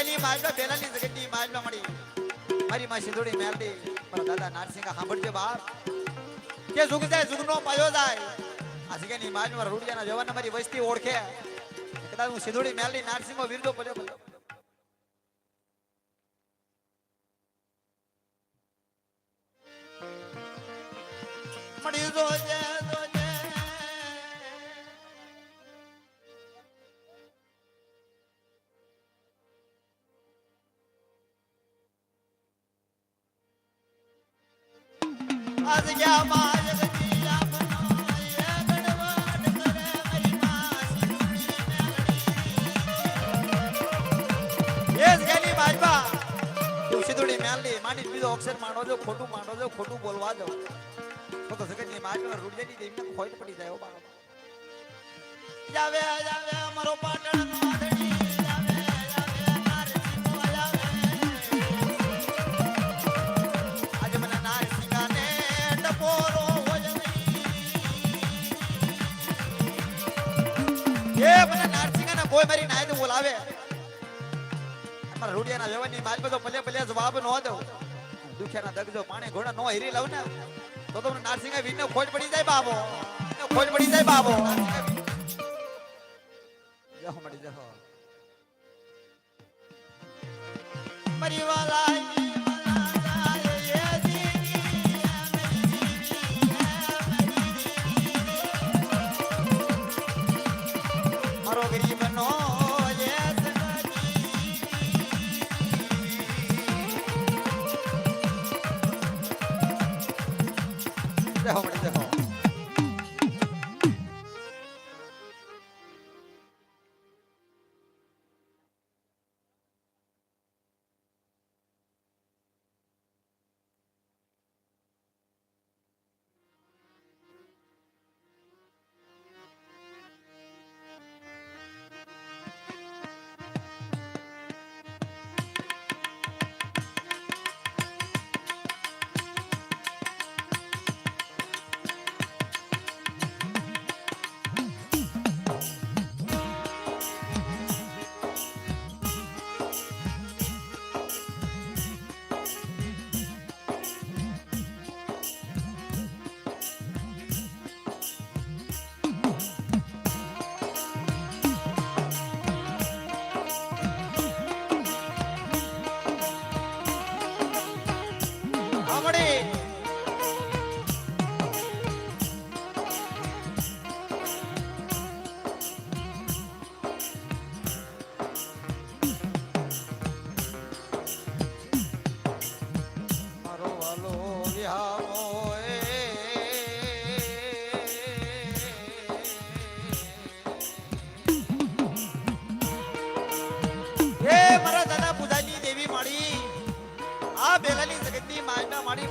ગેલી માલમાં બેલાની જગતની માલમાં મળી મારી માં સિંધુડી મેલડી મારા દાદા નારસિંહ સાંભળજે બાપ કે જુગ જાય જુગનો પાયો જાય આ જગ્યાની માલમાં રૂડિયાના જવાના મારી વસ્તી ઓળખે કદાચ હું સિંધુડી મેલડી નારસિંહો વિરડો પડ્યો પડ્યો મળી જોજે જોજે આજ ગયા માં જગતી આપનો એ ગણવાટ કરે મારી માં સિંધુડી મેલડી એ જગ્યાની બાજબા તું સિંધુડી મેલડી માની બીજો અક્ષર માંડો જો ખોટું બોલવા દો તો જગતની માજમાં રૂડિયાની દેવીને ખોટ પડી જાય ઓ બાપ જાવે જાવે અમારો પાટણ નો આદડી જાવે જાવે નારસિંહો જાવે આજે મને નારસિંહાને ટપોરો હોય એ મને નારસિંહાને કોઈ મારી નાય તો બોલાવે અમારા રૂડિયાના જવાની માજમાં તો ભલે જવાબ ન દો દુખિયાના દગજો પાણી ઘોડા નો હીરી લઉં ને તો નારસિંહ વીર ને ખોજ પડી જાય બાબો ખોજ પડી જાય બાબો જાઓ મળી જાઓ મરી વાલા મારો ગરીબ નો જાઓ મળી જાઓ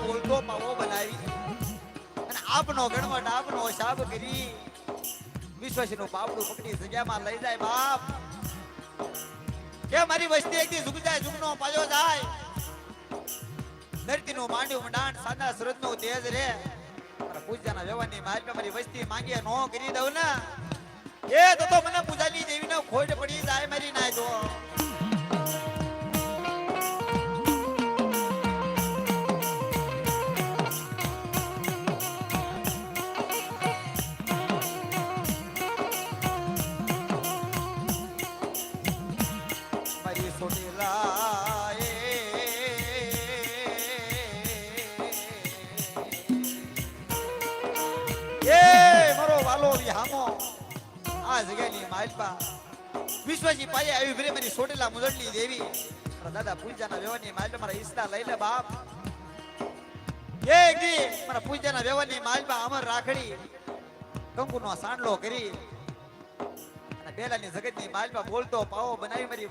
બોલતો પાવો બનાવી અને આપનો ગણવટ આપનો શાબ કરી વિશ્વાસનું પાવડું પકડી જગ્યામાં લઈ જાય બાપ કે મારી વસ્તી એકથી ઝુક જાય ઝુકનો પાયો જાય ધરતીનું માંડ્યું મંડાણ સાદા સુરતનું તેજ રે મારા પૂજાના વ્યવહારની માર્ગ મારી વસ્તી માંગે નો કરી દઉં ને એ તો મને પૂજાની દેવીનો ખોટ પડી જાય મારી નાય તો આ જગ્યાની માલપા વિશ્વજી પાયે આવી ભરે મારી સોટેલા મુદડલી દેવી મારા દાદા પૂજાના વ્યવહારની માલપા મારા ઈસલા લઈ લે બાપ એક દી મારા પૂજાના વ્યવહારની માલપા અમર રાખડી કંકુનો સાંડલો કરી અને બેલાની જગતની માલપા બોલતો પાવો બનાવી મારી